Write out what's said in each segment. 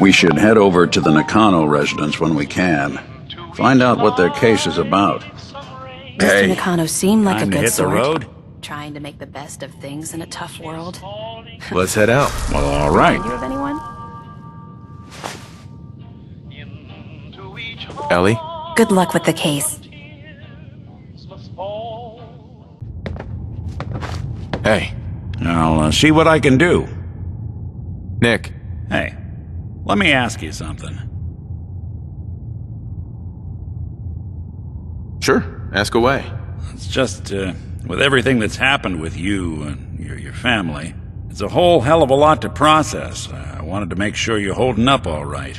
We should head over to the Nakano residence when we can. Find out what their case is about. Mr. Nakano seemed like a Time to good hit the sort. road? Trying to make the best of things in a tough world. Let's head out. Well, all right. You of anyone? Ellie? Good luck with the case. Hey. I'll see what I can do. Nick. Hey, let me ask you something. Sure, ask away. It's just, with everything that's happened with you and your family, it's a whole hell of a lot to process. I wanted to make sure you're holding up all right.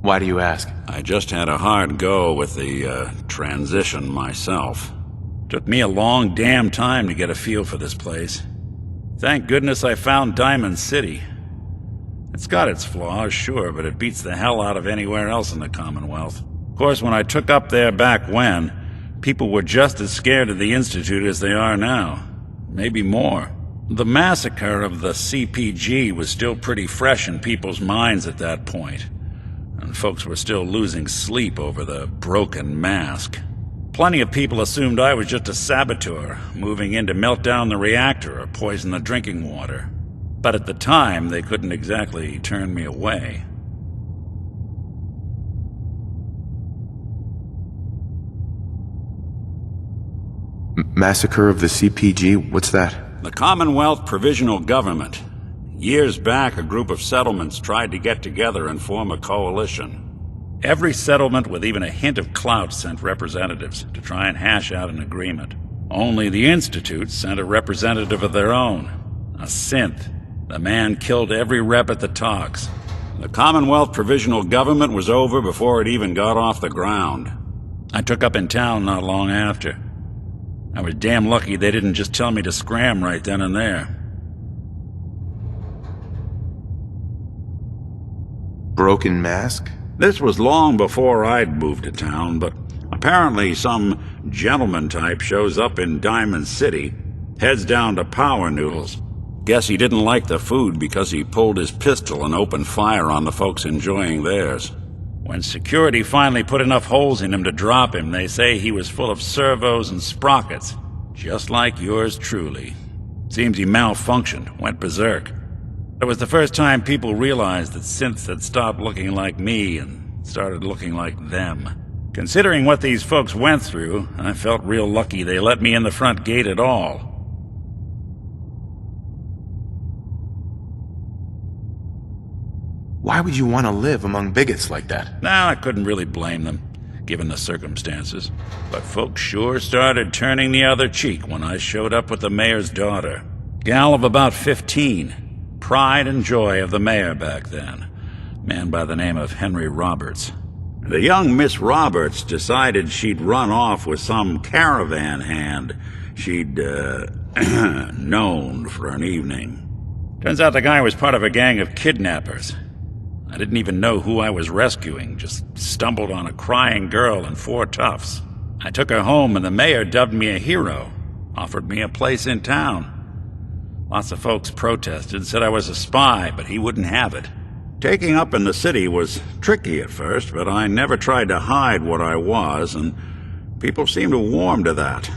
Why do you ask? I just had a hard go with the, transition myself. Took me a long damn time to get a feel for this place. Thank goodness I found Diamond-siti. It's got its flaws, sure, but it beats the hell out of anywhere else in the Commonwealth. Of course, when I took up there back when, people were just as scared of the Institute as they are now. Maybe more. The massacre of the CPG was still pretty fresh in people's minds at that point, and folks were still losing sleep over the broken mask. Plenty of people assumed I was just a saboteur, moving in to melt down the reactor or poison the drinking water. But at the time, they couldn't exactly turn me away. Massacre of the CPG? What's that? The Commonwealth Provisional Government. Years back, a group of settlements tried to get together and form a coalition. Every settlement with even a hint of clout sent representatives to try and hash out an agreement. Only the Institute sent a representative of their own, a synth. The man killed every rep at the talks. The Commonwealth Provisional Government was over before it even got off the ground. I took up in town not long after. I was damn lucky they didn't just tell me to scram right then and there. Broken mask? This was long before I'd moved to town, but apparently some gentleman type shows up in Diamond-siti, heads down to Power Noodles. Guess he didn't like the food because he pulled his pistol and opened fire on the folks enjoying theirs. When security finally put enough holes in him to drop him, they say he was full of servos and sprockets, just like yours truly. Seems he malfunctioned, went berserk. It was the first time people realized that synths had stopped looking like me and started looking like them. Considering what these folks went through, I felt real lucky they let me in the front gate at all. Why would you want to live among bigots like that? Now, I couldn't really blame them, given the circumstances. But folks sure started turning the other cheek when I showed up with the mayor's daughter. Gal of about 15. Pride and joy of the mayor back then. Man by the name of Henry Roberts. The young Miss Roberts decided she'd run off with some caravan hand she'd, known for an evening. Turns out the guy was part of a gang of kidnappers. I didn't even know who I was rescuing, just stumbled on a crying girl and 4 toughs. I took her home and the mayor dubbed me a hero, offered me a place in town. Lots of folks protested, said I was a spy, but he wouldn't have it. Taking up in the city was tricky at first, but I never tried to hide what I was, and people seemed to warm to that.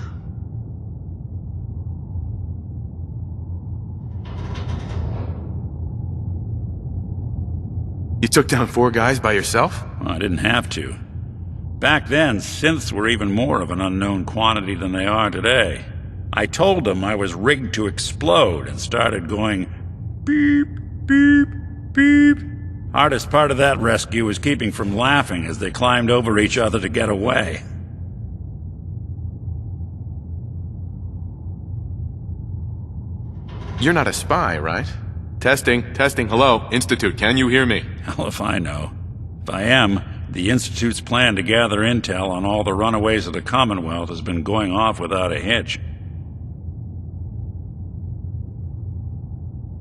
You took down 4 guys by yourself? Well, I didn't have to. Back then, synths were even more of an unknown quantity than they are today. I told them I was rigged to explode and started going beep, beep, beep. Hardest part of that rescue was keeping from laughing as they climbed over each other to get away. You're not a spy, right? Testing, hello, Institute, can you hear me? Hell if I know. If I am, the Institute's plan to gather intel on all the runaways of the Commonwealth has been going off without a hitch.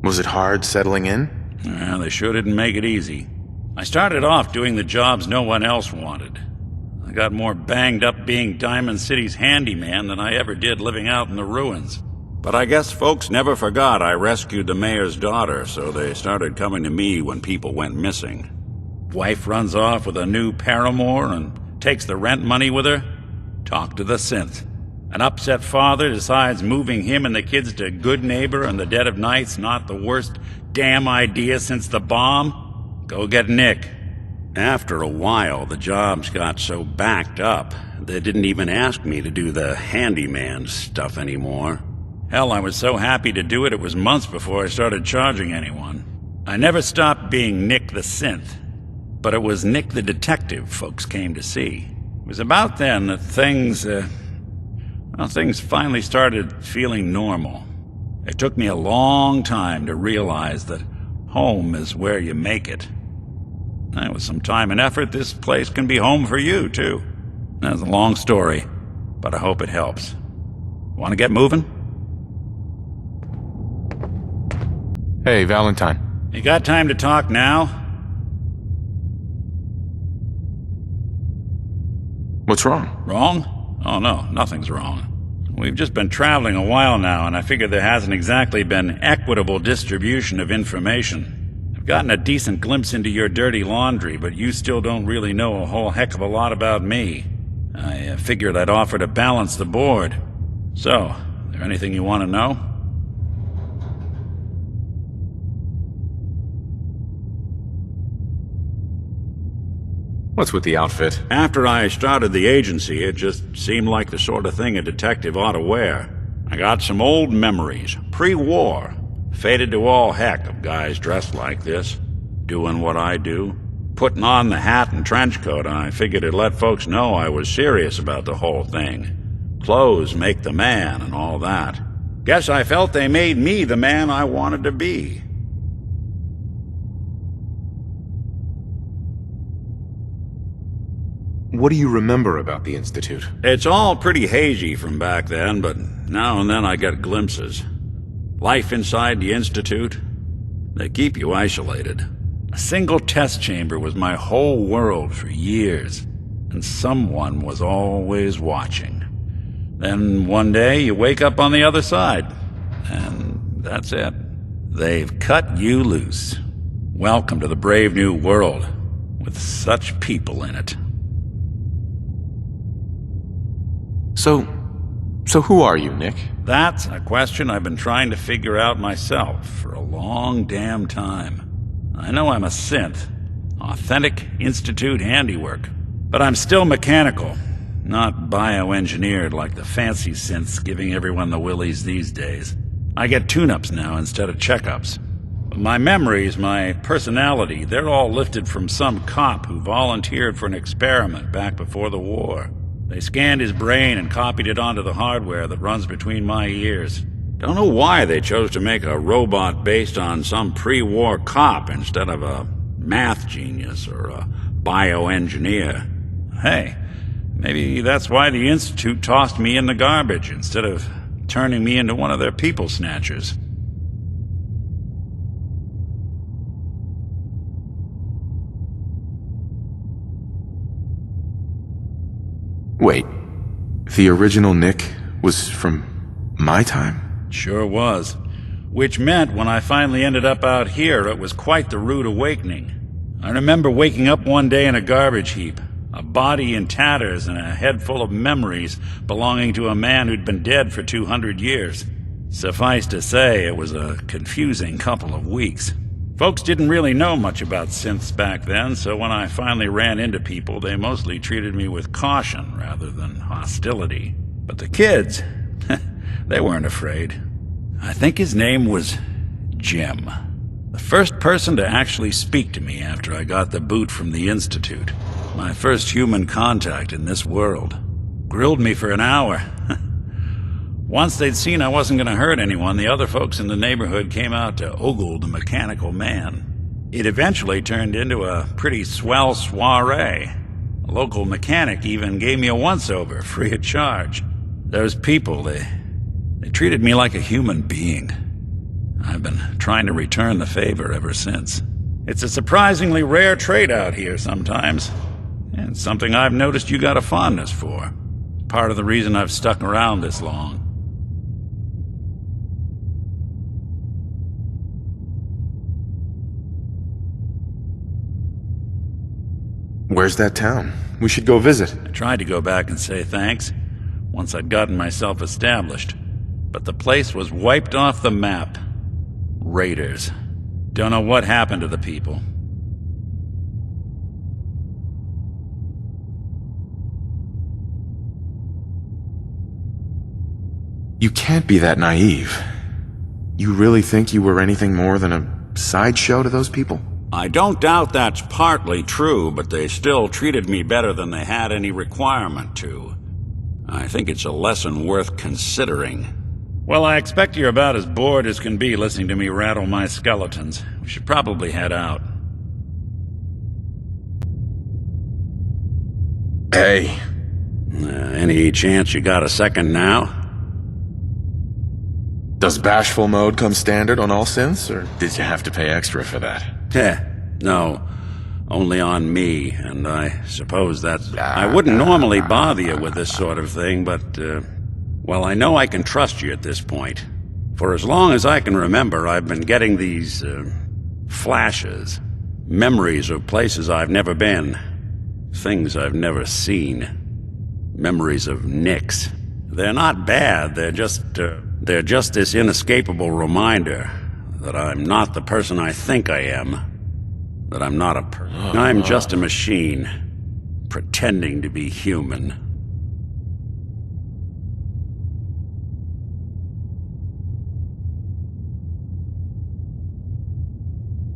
Was it hard settling in? Well, they sure didn't make it easy. I started off doing the jobs no one else wanted. I got more banged up being Diamond-siti's handyman than I ever did living out in the ruins. But I guess folks never forgot I rescued the mayor's daughter, so they started coming to me when people went missing. Wife runs off with a new paramour and takes the rent money with her. Talk to the synth. An upset father decides moving him and the kids to Good Neighbor in the dead of night's not the worst damn idea since the bomb. Go get Nick. After a while, the jobs got so backed up, they didn't even ask me to do the handyman stuff anymore. Hell, I was so happy to do it, it was months before I started charging anyone. I never stopped being Nick the Synth, but it was Nick the Detective folks came to see. It was about then that things finally started feeling normal. It took me a long time to realize that home is where you make it. And with some time and effort, this place can be home for you, too. That's a long story, but I hope it helps. Want to get moving? Hey, Valentine. You got time to talk now? What's wrong? Wrong? Oh no, nothing's wrong. We've just been traveling a while now, and I figure there hasn't exactly been equitable distribution of information. I've gotten a decent glimpse into your dirty laundry, but you still don't really know a whole heck of a lot about me. I figured I'd offer to balance the board. So, is there anything you want to know? What's with the outfit? After I started the agency, it just seemed like the sort of thing a detective ought to wear. I got some old memories, pre-war, faded to all heck of guys dressed like this, doing what I do. Putting on the hat and trench coat, I figured it'd let folks know I was serious about the whole thing. Clothes make the man and all that. Guess I felt they made me the man I wanted to be. What do you remember about the Institute? It's all pretty hazy from back then, but now and then I get glimpses. Life inside the Institute, they keep you isolated. A single test chamber was my whole world for years, and someone was always watching. Then one day you wake up on the other side, and that's it. They've cut you loose. Welcome to the brave new world, with such people in it. So who are you, Nick? That's a question I've been trying to figure out myself for a long damn time. I know I'm a synth, authentic Institute handiwork, but I'm still mechanical, not bioengineered like the fancy synths giving everyone the willies these days. I get tune-ups now instead of checkups. My memories, my personality, they're all lifted from some cop who volunteered for an experiment back before the war. They scanned his brain and copied it onto the hardware that runs between my ears. Don't know why they chose to make a robot based on some pre-war cop instead of a math genius or a bioengineer. Hey, maybe that's why the Institute tossed me in the garbage instead of turning me into one of their people snatchers. Wait, the original Nick was from my time? Sure was. Which meant when I finally ended up out here, it was quite the rude awakening. I remember waking up one day in a garbage heap, a body in tatters and a head full of memories belonging to a man who'd been dead for 200 years. Suffice to say, it was a confusing couple of weeks. Folks didn't really know much about synths back then, so when I finally ran into people, they mostly treated me with caution rather than hostility. But the kids, they weren't afraid. I think his name was Jim. The first person to actually speak to me after I got the boot from the Institute. My first human contact in this world. Grilled me for an hour. Once they'd seen I wasn't going to hurt anyone, the other folks in the neighborhood came out to ogle the mechanical man. It eventually turned into a pretty swell soiree. A local mechanic even gave me a once-over, free of charge. Those people, they treated me like a human being. I've been trying to return the favor ever since. It's a surprisingly rare trait out here sometimes, and something I've noticed you got a fondness for. Part of the reason I've stuck around this long. Where's that town? We should go visit. I tried to go back and say thanks once I'd gotten myself established, but the place was wiped off the map. Raiders. Don't know what happened to the people. You can't be that naive. You really think you were anything more than a sideshow to those people? I don't doubt that's partly true, but they still treated me better than they had any requirement to. I think it's a lesson worth considering. Well, I expect you're about as bored as can be listening to me rattle my skeletons. We should probably head out. Hey. Any chance you got a second now? Does bashful mode come standard on all synths, or did you have to pay extra for that? No. Only on me, and I suppose that's... I wouldn't normally bother you with this sort of thing, but, well, I know I can trust you at this point. For as long as I can remember, I've been getting these, flashes. Memories of places I've never been. Things I've never seen. Memories of Nicks. They're not bad, they're just this inescapable reminder that I'm not the person I think I am. That I'm not a person. I'm just a machine, pretending to be human.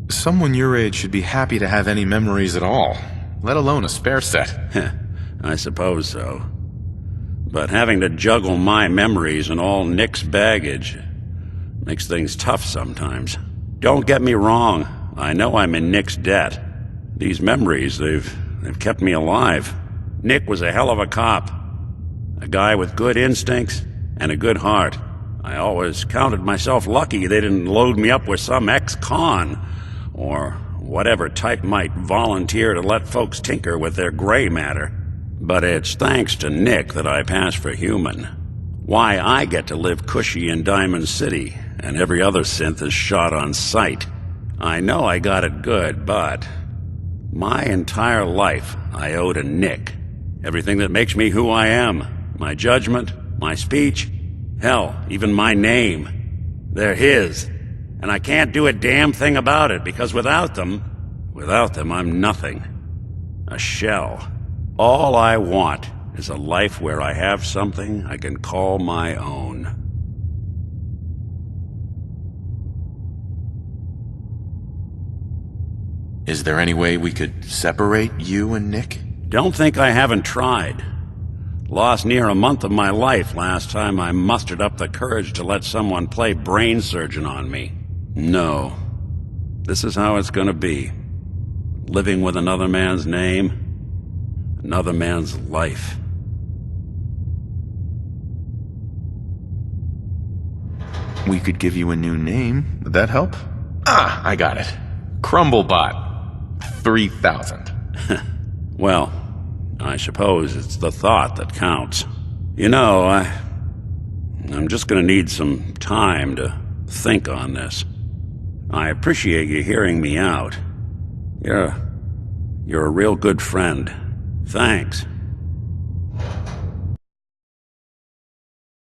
Someone your age should be happy to have any memories at all, let alone a spare set. I suppose so. But having to juggle my memories and all Nick's baggage makes things tough sometimes. Don't get me wrong, I know I'm in Nick's debt. These memories, they've kept me alive. Nick was a hell of a cop. A guy with good instincts and a good heart. I always counted myself lucky they didn't load me up with some ex-con, or whatever type might volunteer to let folks tinker with their gray matter. But it's thanks to Nick that I pass for human. Why I get to live cushy in Diamond-City, and every other synth is shot on sight. I know I got it good, but my entire life I owe to Nick. Everything that makes me who I am. My judgment, my speech, hell, even my name. They're his. And I can't do a damn thing about it, because without them I'm nothing. A shell. All I want is a life where I have something I can call my own. Is there any way we could separate you and Nick? Don't think I haven't tried. Lost near a month of my life last time I mustered up the courage to let someone play brain surgeon on me. No. This is how it's gonna be. Living with another man's name, another man's life. We could give you a new name. Would that help? Ah, I got it. Crumblebot. 3000. Well, I suppose it's the thought that counts. You know, I'm just gonna need some time to think on this. I appreciate you hearing me out. You're a real good friend. Thanks.